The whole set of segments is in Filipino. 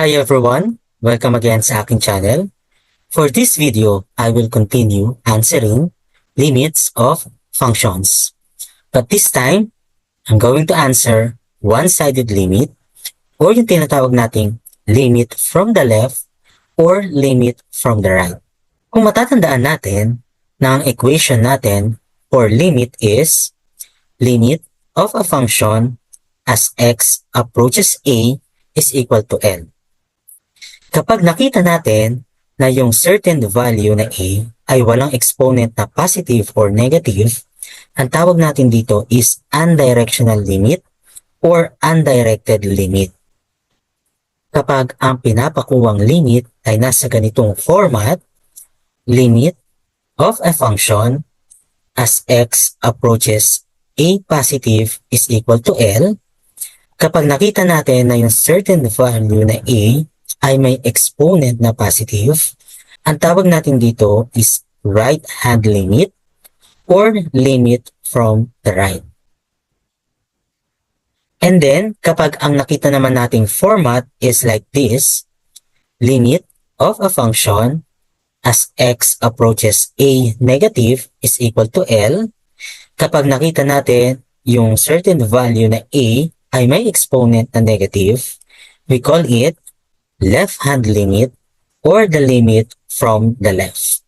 Hi everyone! Welcome again sa aking channel. For this video, I will continue answering limits of functions. But this time, I'm going to answer one-sided limit or yung tinatawag nating limit from the left or limit from the right. Kung matatandaan natin na ang equation natin for limit is limit of a function as x approaches a is equal to L. Kapag nakita natin na yung certain value na a ay walang exponent na positive or negative, ang tawag natin dito is undirectional limit or undirected limit. Kapag ang pinapakuwang limit ay nasa ganitong format, limit of a function as x approaches a positive is equal to L, kapag nakita natin na yung certain value na a ay may exponent na positive, ang tawag natin dito is right-hand limit or limit from the right. And then, kapag ang nakita naman nating format is like this, limit of a function as x approaches a negative is equal to L, kapag nakita natin yung certain value na a ay may exponent na negative, we call it left-hand limit or the limit from the left.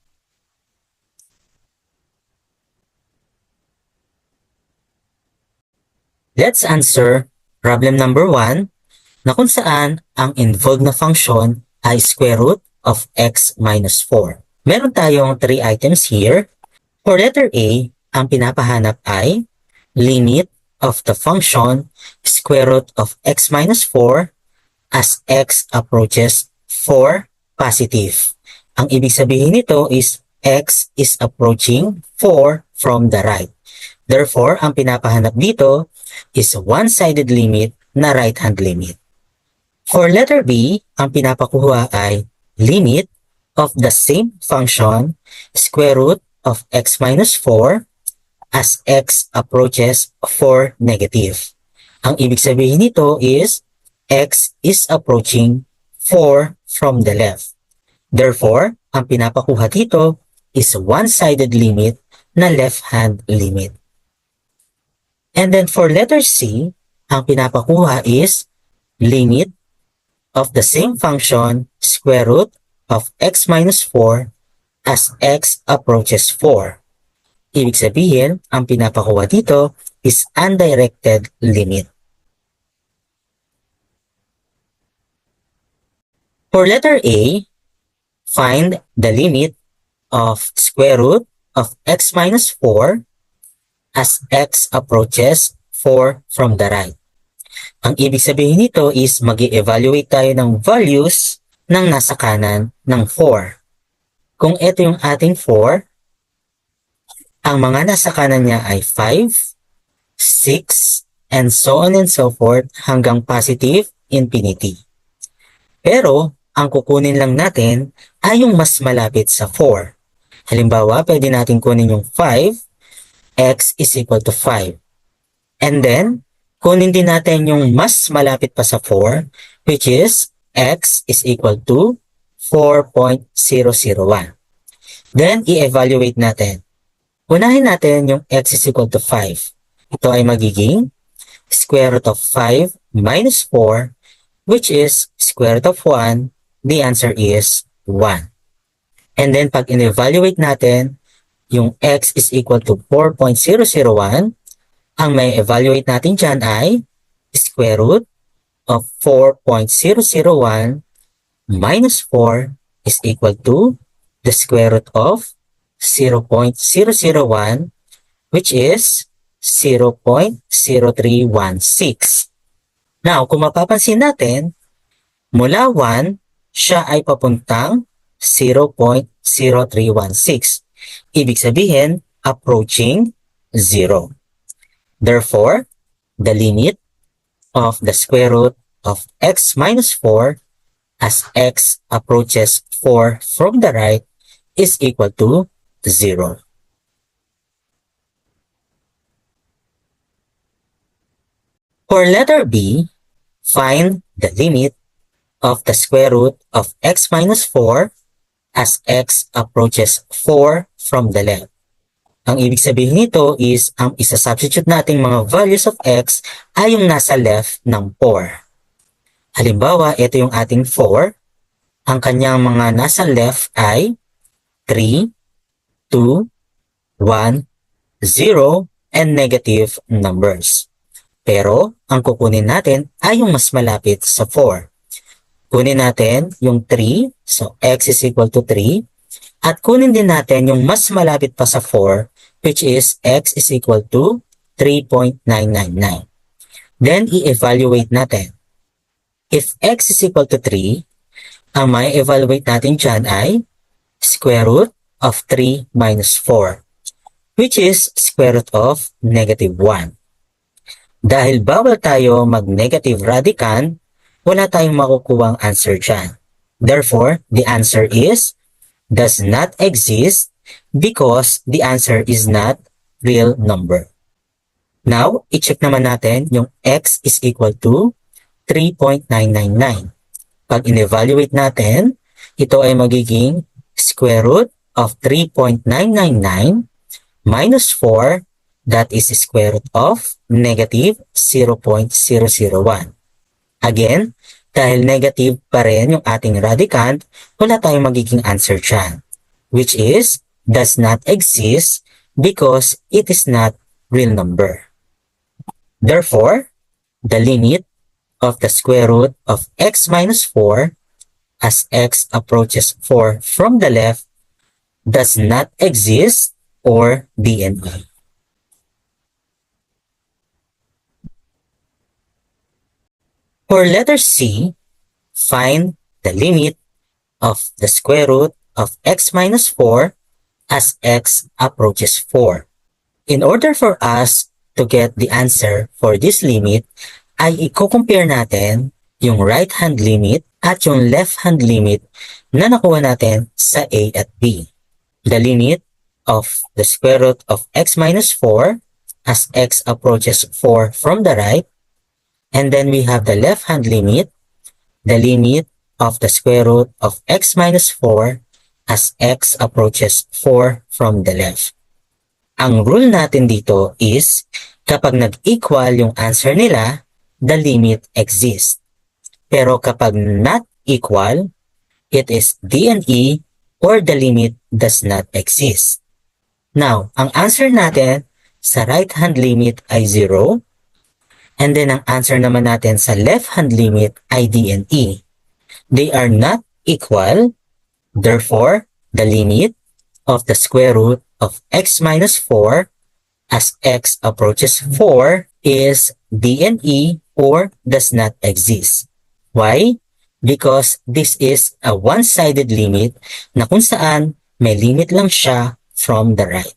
Let's answer problem number 1 na kung saan ang involved na function ay square root of x minus 4. Meron tayong 3 items here. For letter A, ang pinapahanap ay limit of the function square root of x minus 4 as x approaches 4 positive. Ang ibig sabihin nito is x is approaching 4 from the right. Therefore, ang pinapahanap dito is one-sided limit na right-hand limit. For letter B, ang pinapakuha ay limit of the same function square root of x minus 4 as x approaches 4 negative. Ang ibig sabihin nito is x is approaching 4 from the left. Therefore, ang pinapakuha dito is one-sided limit na left-hand limit. And then for letter C, ang pinapakuha is limit of the same function square root of x minus 4 as x approaches 4. Ibig sabihin, ang pinapakuha dito is undirected limit. For letter A, find the limit of square root of x minus 4 as x approaches 4 from the right. Ang ibig sabihin nito is mag-i-evaluate tayo ng values ng nasa kanan ng 4. Kung ito yung ating 4, ang mga nasa kanan niya ay 5, 6, and so on and so forth hanggang positive infinity. Pero, ang kukunin lang natin ay yung mas malapit sa 4. Halimbawa, pwede natin kunin yung 5, x is equal to 5. And then, kunin din natin yung mas malapit pa sa 4, which is x is equal to 4.001. Then, i-evaluate natin. Unahin natin yung x is equal to 5. Ito ay magiging square root of 5 minus 4, which is square root of 1. The answer is 1. And then, pag in-evaluate natin, yung x is equal to 4.001, ang may evaluate natin dyan ay square root of 4.001 minus 4 is equal to the square root of 0.001, which is 0.0316. Now, kung mapapansin natin, mula 1, siya ay papuntang 0.0316. Ibig sabihin, approaching 0. Therefore, the limit of the square root of x minus 4 as x approaches 4 from the right is equal to 0. For letter B, find the limit of the square root of x minus 4 as x approaches 4 from the left. Ang ibig sabihin nito is ang isa-substitute nating mga values of x ay yung nasa left ng 4. Halimbawa, ito yung ating 4. Ang kanyang mga nasa left ay 3, 2, 1, 0, and negative numbers. Pero, ang kukunin natin ay yung mas malapit sa 4. Kunin natin yung 3, so x is equal to 3. At kunin din natin yung mas malapit pa sa 4, which is x is equal to 3.999. Then, i-evaluate natin. If x is equal to 3, ang may evaluate natin dyan ay square root of 3 minus 4, which is square root of negative 1. Dahil bawal tayo mag-negative radicand, wala tayong makukuhang answer dyan. Therefore, the answer is does not exist because the answer is not real number. Now, i-check naman natin yung x is equal to 3.999. Pag in-evaluate natin, ito ay magiging square root of 3.999 minus 4, that is square root of negative 0.001. Again, dahil negative pa rin yung ating radicand, wala tayong magiging answer dyan, which is does not exist because it is not real number. Therefore, the limit of the square root of x minus 4 as x approaches 4 from the left does not exist or DNE. For letter C, find the limit of the square root of x minus 4 as x approaches 4. In order for us to get the answer for this limit, ay i-compare natin yung right-hand limit at yung left-hand limit na nakuha natin sa A at B. The limit of the square root of x minus 4 as x approaches 4 from the right, and then we have the left-hand limit, the limit of the square root of x minus 4 as x approaches 4 from the left. Ang rule natin dito is kapag nag-equal yung answer nila, the limit exists. Pero kapag not equal, it is DNE or the limit does not exist. Now, ang answer natin sa right-hand limit ay 0. And then ang answer naman natin sa left-hand limit ay DNE. They are not equal. Therefore, the limit of the square root of x minus 4 as x approaches 4 is DNE or does not exist. Why? Because this is a one-sided limit na kung saan may limit lang siya from the right.